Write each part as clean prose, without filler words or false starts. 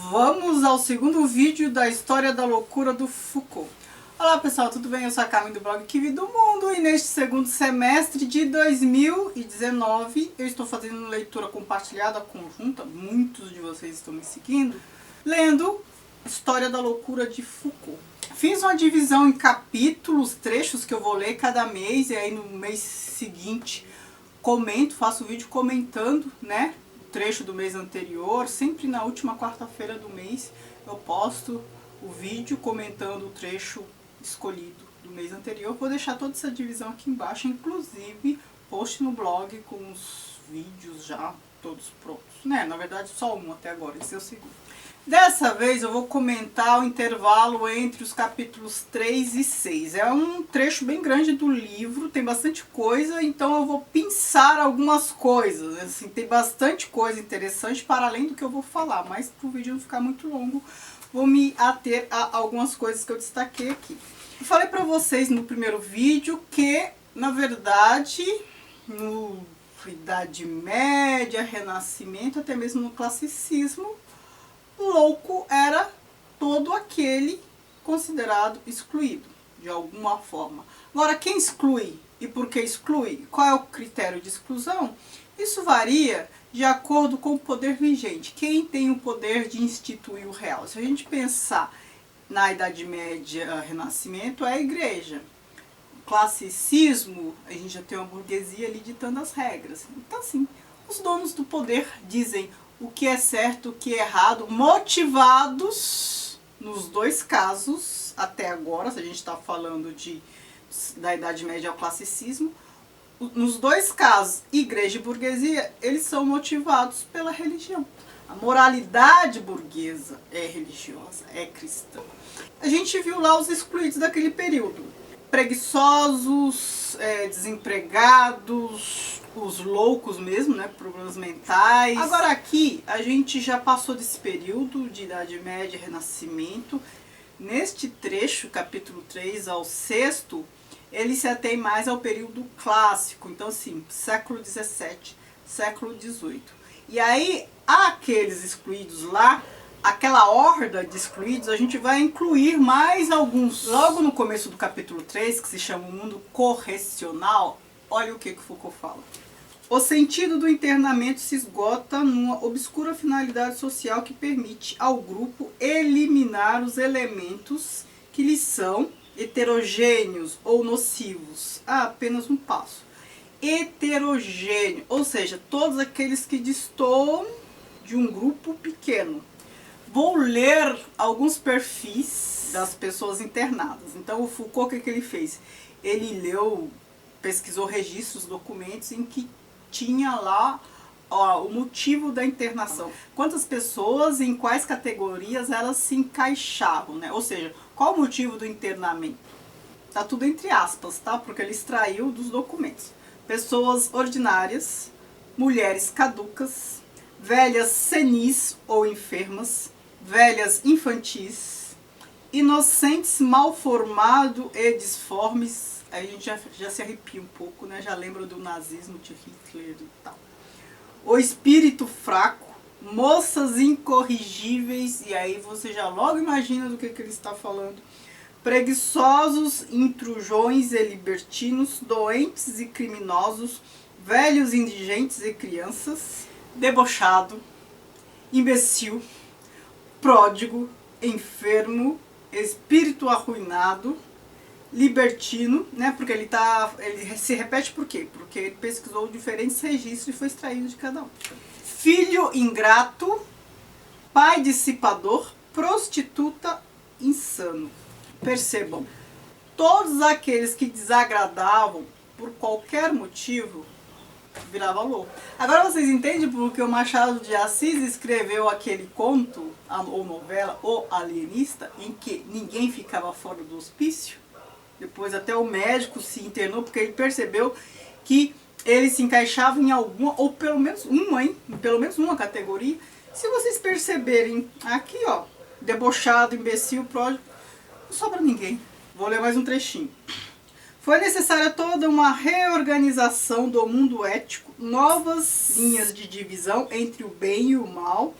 Vamos ao segundo vídeo da história da loucura do Foucault. Olá pessoal, tudo bem? Eu sou a Carmen do blog Que Vi do Mundo e neste segundo semestre de 2019 eu estou fazendo leitura compartilhada conjunta, muitos de vocês estão me seguindo, lendo História da Loucura de Foucault. Fiz uma divisão em capítulos, trechos que eu vou ler cada mês e aí no mês seguinte faço vídeo comentando, né? Trecho do mês anterior, sempre na última quarta-feira do mês eu posto o vídeo comentando o trecho escolhido do mês anterior. Vou deixar toda essa divisão aqui embaixo, inclusive post no blog com os vídeos já todos prontos, né? Na verdade só um até agora, esse é o segundo. Dessa vez eu vou comentar o intervalo entre os capítulos 3 e 6. É um trecho bem grande do livro, tem bastante coisa, então eu vou pinçar algumas coisas. Assim, tem bastante coisa interessante para além do que eu vou falar, mas para o vídeo não ficar muito longo, vou me ater a algumas coisas que eu destaquei aqui. Eu falei para vocês no primeiro vídeo que, na verdade, no Idade Média, Renascimento, até mesmo no Classicismo, louco era todo aquele considerado excluído, de alguma forma. Agora, quem exclui e por que exclui? Qual é o critério de exclusão? Isso varia de acordo com o poder vigente. Quem tem o poder de instituir o real? Se a gente pensar na Idade Média, Renascimento, é a igreja. Classicismo, a gente já tem uma burguesia ali ditando as regras. Então, assim, os donos do poder dizem o que é certo, o que é errado, motivados, nos dois casos, até agora, se a gente está falando da Idade Média ao Classicismo, nos dois casos, igreja e burguesia, eles são motivados pela religião. A moralidade burguesa é religiosa, é cristã. A gente viu lá os excluídos daquele período. Preguiçosos, desempregados, os loucos mesmo, né, problemas mentais. Agora aqui a gente já passou desse período de Idade Média, Renascimento. Neste trecho, capítulo 3 ao 6º, ele se atém mais ao período clássico, então assim, século XVII, século XVIII. E aí, aqueles excluídos lá, aquela horda de excluídos, a gente vai incluir mais alguns. Logo no começo do capítulo 3, que se chama O Mundo Correcional, olha o que Foucault fala. O sentido do internamento se esgota numa obscura finalidade social que permite ao grupo eliminar os elementos que lhes são heterogêneos ou nocivos a apenas um passo. Heterogêneo, ou seja, todos aqueles que destoam de um grupo pequeno. Vou ler alguns perfis das pessoas internadas. Então o Foucault, o que ele fez? Ele pesquisou registros, documentos em que tinha lá o motivo da internação. Quantas pessoas, em quais categorias elas se encaixavam, né? Ou seja, qual o motivo do internamento? Tá tudo entre aspas, tá? Porque ele extraiu dos documentos. Pessoas ordinárias, mulheres caducas, velhas senis ou enfermas, velhas infantis, inocentes mal formados e disformes. Aí a gente já se arrepia um pouco, né? Já lembra do nazismo de Hitler e tal. O espírito fraco, moças incorrigíveis, e aí você já logo imagina do que ele está falando. Preguiçosos, intrujões e libertinos, doentes e criminosos, velhos indigentes e crianças, debochado, imbecil, pródigo, enfermo, espírito arruinado, libertino, né? Porque ele se repete por quê? Porque ele pesquisou diferentes registros e foi extraído de cada um. Filho ingrato, pai dissipador, prostituta, insano. Percebam, todos aqueles que desagradavam por qualquer motivo virava louco. Agora vocês entendem porque o Machado de Assis escreveu aquele conto ou novela, O Alienista, em que ninguém ficava fora do hospício? Depois até o médico se internou porque ele percebeu que ele se encaixava em alguma, ou pelo menos uma, pelo menos uma categoria. Se vocês perceberem aqui, ó, debochado, imbecil, pródigo, não sobra ninguém. Vou ler mais um trechinho. Foi necessária toda uma reorganização do mundo ético, novas linhas de divisão entre o bem e o mal,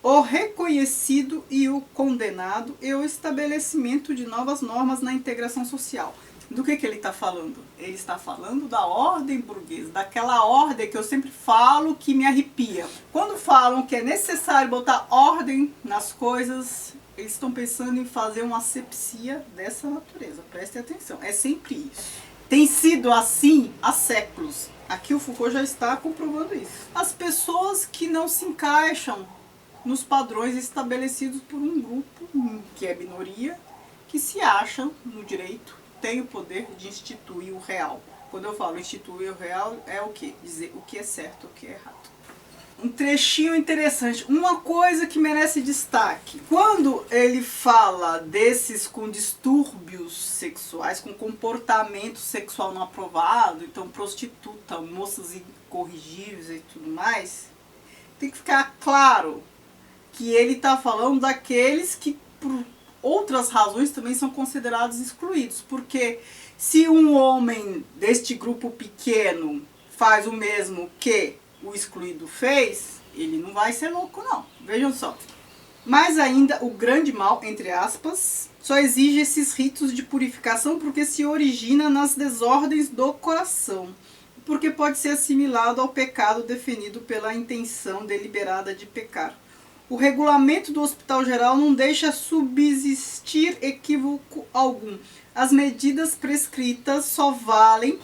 o reconhecido e o condenado e o estabelecimento de novas normas na integração social. Do que ele está falando? Ele está falando da ordem burguesa, daquela ordem que eu sempre falo que me arrepia. Quando falam que é necessário botar ordem nas coisas, eles estão pensando em fazer uma asepsia dessa natureza. Prestem atenção, é sempre isso. Tem sido assim há séculos. Aqui o Foucault já está comprovando isso. As pessoas que não se encaixam nos padrões estabelecidos por um grupo, que é minoria, que se acham no direito, tem o poder de instituir o real. Quando eu falo instituir o real, é o quê? Dizer o que é certo, o que é errado. Um trechinho interessante, uma coisa que merece destaque. Quando ele fala desses com distúrbios sexuais, com comportamento sexual não aprovado, então prostituta, moças incorrigíveis e tudo mais, tem que ficar claro que ele está falando daqueles que, por outras razões, também são considerados excluídos. Porque se um homem deste grupo pequeno faz o mesmo que o excluído fez, ele não vai ser louco, não. Vejam só. Mas ainda, o grande mal, entre aspas, só exige esses ritos de purificação porque se origina nas desordens do coração. Porque pode ser assimilado ao pecado definido pela intenção deliberada de pecar. O regulamento do Hospital Geral não deixa subsistir equívoco algum. As medidas prescritas só valem,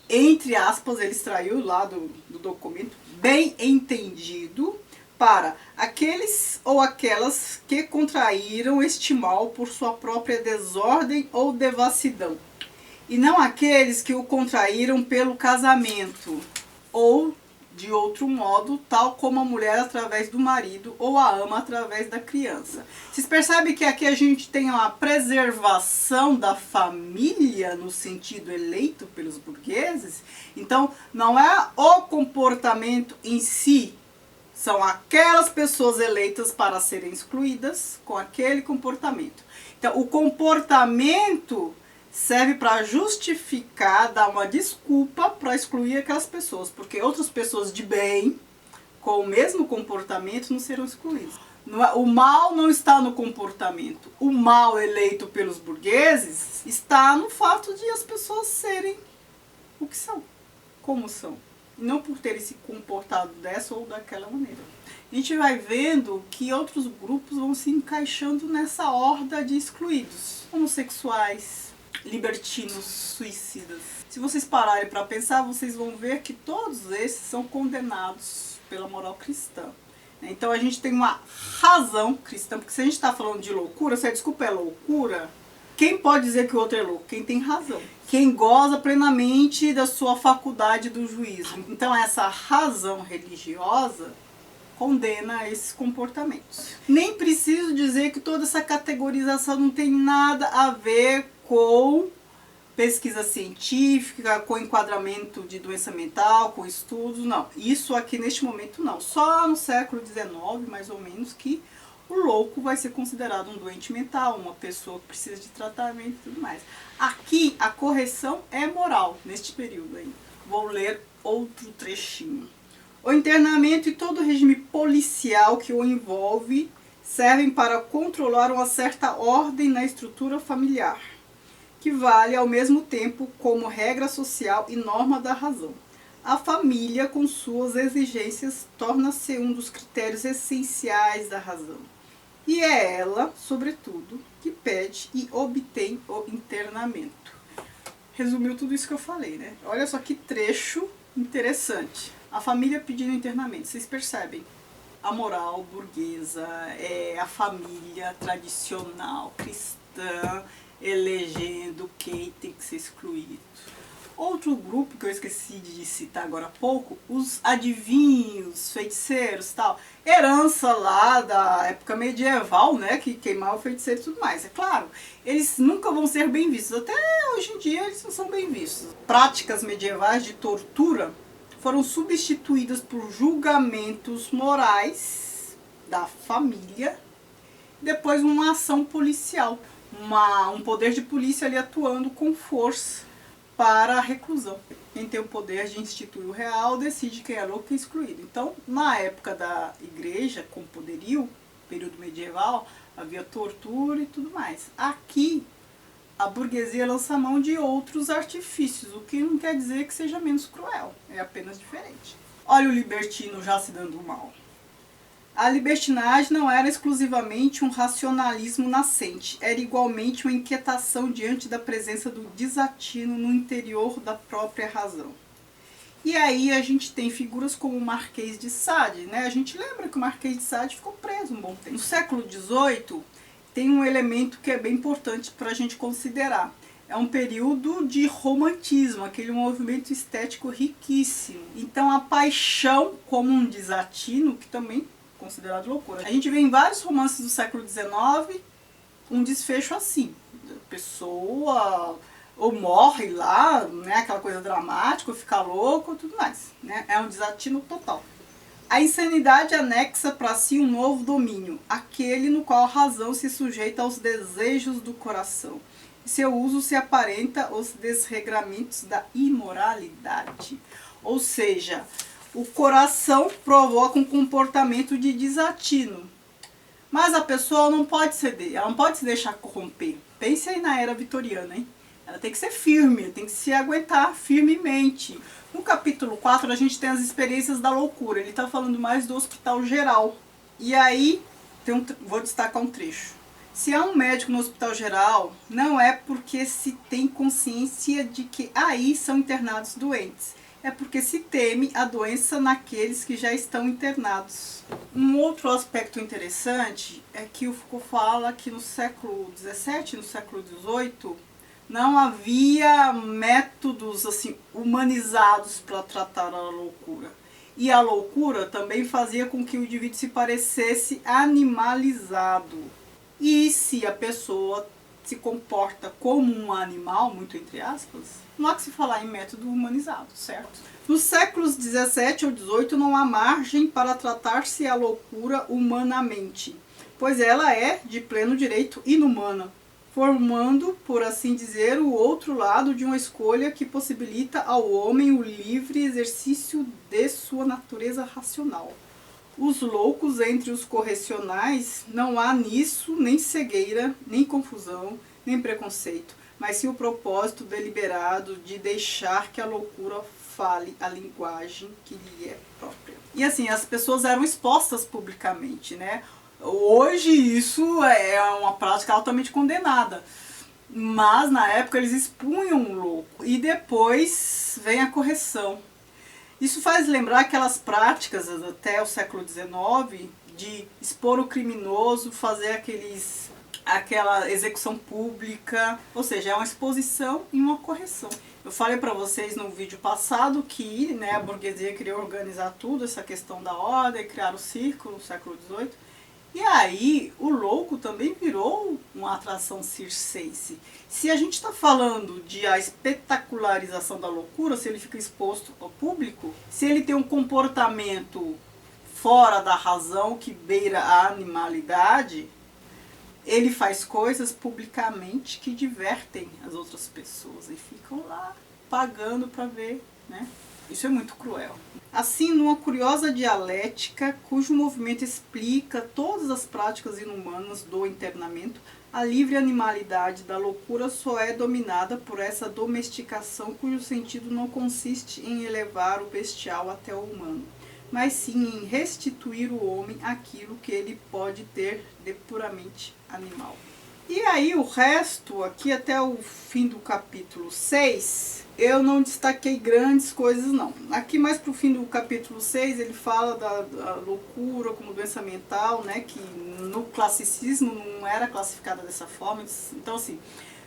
entre aspas, ele extraiu lá do documento, bem entendido, para aqueles ou aquelas que contraíram este mal por sua própria desordem ou devassidão, e não aqueles que o contraíram pelo casamento, ou de outro modo, tal como a mulher através do marido ou a ama através da criança. Vocês percebem que aqui a gente tem uma preservação da família no sentido eleito pelos burgueses? Então, não é o comportamento em si, são aquelas pessoas eleitas para serem excluídas com aquele comportamento. Então, o comportamento serve para justificar, dar uma desculpa para excluir aquelas pessoas, porque outras pessoas de bem, com o mesmo comportamento, não serão excluídas. O mal não está no comportamento. O mal eleito pelos burgueses está no fato de as pessoas serem o que são, como são, e não por terem se comportado dessa ou daquela maneira. A gente vai vendo que outros grupos vão se encaixando nessa horda de excluídos, homossexuais, libertinos, suicidas. Se vocês pararem para pensar, vocês vão ver que todos esses são condenados pela moral cristã. Então a gente tem uma razão cristã, porque se a gente está falando de loucura, se a desculpa é loucura, quem pode dizer que o outro é louco? Quem tem razão. Quem goza plenamente da sua faculdade do juízo. Então essa razão religiosa condena esses comportamentos. Nem preciso dizer que toda essa categorização não tem nada a ver com pesquisa científica, com enquadramento de doença mental, com estudos, não. Isso aqui neste momento não. Só no século XIX, mais ou menos, que o louco vai ser considerado um doente mental, uma pessoa que precisa de tratamento e tudo mais. Aqui a correção é moral, neste período ainda. Vou ler outro trechinho. O internamento e todo o regime policial que o envolve servem para controlar uma certa ordem na estrutura familiar, que vale ao mesmo tempo como regra social e norma da razão. A família, com suas exigências, torna-se um dos critérios essenciais da razão. E é ela, sobretudo, que pede e obtém o internamento. Resumiu tudo isso que eu falei, né? Olha só que trecho interessante. A família pedindo internamento. Vocês percebem? A moral burguesa, a família tradicional cristã, elegendo quem tem que ser excluído. Outro grupo que eu esqueci de citar agora há pouco, os adivinhos, feiticeiros e tal. Herança lá da época medieval, né, que queimava o feiticeiro e tudo mais. É claro, eles nunca vão ser bem vistos. Até hoje em dia eles não são bem vistos. Práticas medievais de tortura foram substituídas por julgamentos morais da família, depois uma ação policial. Um poder de polícia ali atuando com força para a reclusão. Quem tem o poder de instituir o real decide quem é louco e excluído. Então, na época da igreja, com poderio, período medieval, havia tortura e tudo mais. Aqui, a burguesia lança mão de outros artifícios, o que não quer dizer que seja menos cruel, é apenas diferente. Olha o libertino já se dando mal. A libertinagem não era exclusivamente um racionalismo nascente, era igualmente uma inquietação diante da presença do desatino no interior da própria razão. E aí a gente tem figuras como o Marquês de Sade, né? A gente lembra que o Marquês de Sade ficou preso um bom tempo. No século XVIII tem um elemento que é bem importante para a gente considerar. É um período de romantismo, aquele movimento estético riquíssimo. Então a paixão como um desatino, que também é considerado loucura. A gente vê em vários romances do século XIX um desfecho assim. A pessoa ou morre lá, né, aquela coisa dramática, ou fica louco, tudo mais. Né? É um desatino total. A insanidade anexa para si um novo domínio, aquele no qual a razão se sujeita aos desejos do coração. E seu uso se aparenta aos desregramentos da imoralidade. Ou seja, o coração provoca um comportamento de desatino. Mas a pessoa não pode ceder, ela não pode se deixar corromper. Pense aí na era vitoriana, hein? Ela tem que ser firme, tem que se aguentar firmemente. No capítulo 4 a gente tem as experiências da loucura. Ele está falando mais do hospital geral. E aí, vou destacar um trecho. Se há um médico no hospital geral, não é porque se tem consciência de que aí são internados doentes. É porque se teme a doença naqueles que já estão internados. Um outro aspecto interessante é que o Foucault fala que no século XVII, no século XVIII, não havia métodos assim humanizados para tratar a loucura. E a loucura também fazia com que o indivíduo se parecesse animalizado. E se a pessoa se comporta como um animal, muito entre aspas, não há que se falar em método humanizado, certo? Nos séculos XVII ou XVIII não há margem para tratar-se a loucura humanamente, pois ela é, de pleno direito, inumana, formando, por assim dizer, o outro lado de uma escolha que possibilita ao homem o livre exercício de sua natureza racional. Os loucos entre os correcionais, não há nisso nem cegueira, nem confusão, nem preconceito, mas sim o propósito deliberado de deixar que a loucura fale a linguagem que lhe é própria. E assim, as pessoas eram expostas publicamente, né? Hoje isso é uma prática altamente condenada, mas na época eles expunham o louco e depois vem a correção. Isso faz lembrar aquelas práticas até o século XIX de expor o criminoso, fazer aquela execução pública, ou seja, é uma exposição e uma correção. Eu falei para vocês no vídeo passado que, né, a burguesia queria organizar tudo, essa questão da ordem, criar o círculo no século XVIII. E aí, o louco também virou uma atração circense. Se a gente está falando de a espetacularização da loucura, se ele fica exposto ao público, se ele tem um comportamento fora da razão que beira a animalidade, ele faz coisas publicamente que divertem as outras pessoas e ficam lá pagando para ver, né? Isso é muito cruel. Assim, numa curiosa dialética, cujo movimento explica todas as práticas inumanas do internamento, a livre animalidade da loucura só é dominada por essa domesticação cujo sentido não consiste em elevar o bestial até o humano, mas sim em restituir o homem aquilo que ele pode ter de puramente animal. E aí o resto, aqui até o fim do capítulo 6, eu não destaquei grandes coisas não. Aqui mais para o fim do capítulo 6 ele fala da loucura como doença mental, né, que no classicismo não era classificada dessa forma. Então assim,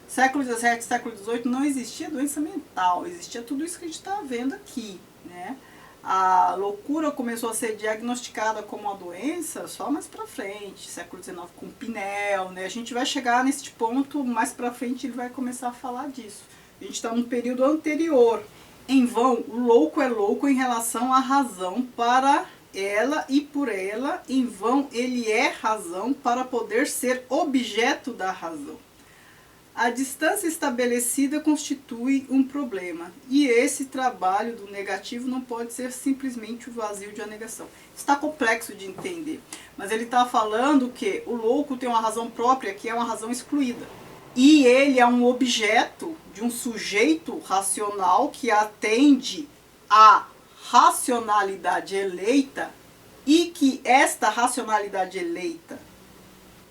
século XVII, século XVIII não existia doença mental, existia tudo isso que a gente está vendo aqui, né? A loucura começou a ser diagnosticada como uma doença só mais pra frente, século XIX com Pinel, né? A gente vai chegar nesse ponto, mais pra frente ele vai começar a falar disso. A gente está num período anterior. Em vão, o louco é louco em relação à razão para ela e por ela. Em vão, ele é razão para poder ser objeto da razão. A distância estabelecida constitui um problema, e esse trabalho do negativo não pode ser simplesmente o vazio de uma negação. Está complexo de entender, mas ele está falando que o louco tem uma razão própria, que é uma razão excluída. E ele é um objeto de um sujeito racional que atende à racionalidade eleita, e que esta racionalidade eleita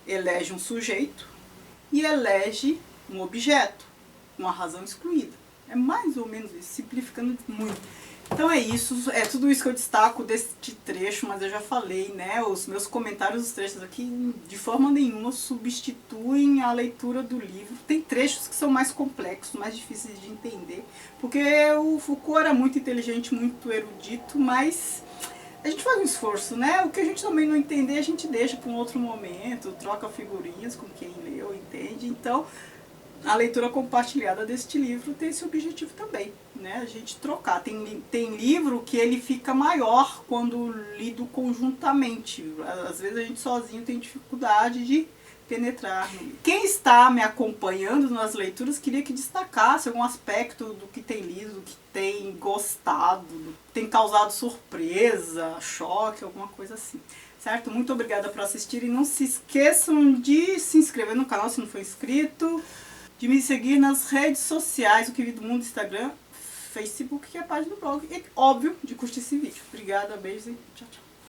elege um sujeito e elege um objeto, uma razão excluída. É mais ou menos isso, simplificando muito. Então é isso, é tudo isso que eu destaco deste trecho, mas eu já falei, né? Os meus comentários dos trechos aqui de forma nenhuma substituem a leitura do livro. Tem trechos que são mais complexos, mais difíceis de entender, porque o Foucault era muito inteligente, muito erudito, mas a gente faz um esforço, né? O que a gente também não entender, a gente deixa para um outro momento, troca figurinhas com quem leu, entende? Então, a leitura compartilhada deste livro tem esse objetivo também, né? A gente trocar. Tem livro que ele fica maior quando lido conjuntamente. Às vezes a gente sozinho tem dificuldade de penetrar no livro. Quem está me acompanhando nas leituras queria que destacasse algum aspecto do que tem lido, do que tem gostado, do que tem causado surpresa, choque, alguma coisa assim. Certo? Muito obrigada por assistirem. Não se esqueçam de se inscrever no canal se não for inscrito, de me seguir nas redes sociais, o Que Vi do Mundo, Instagram, Facebook, que é a página do blog, e óbvio, de curtir esse vídeo. Obrigada, beijos e tchau, tchau.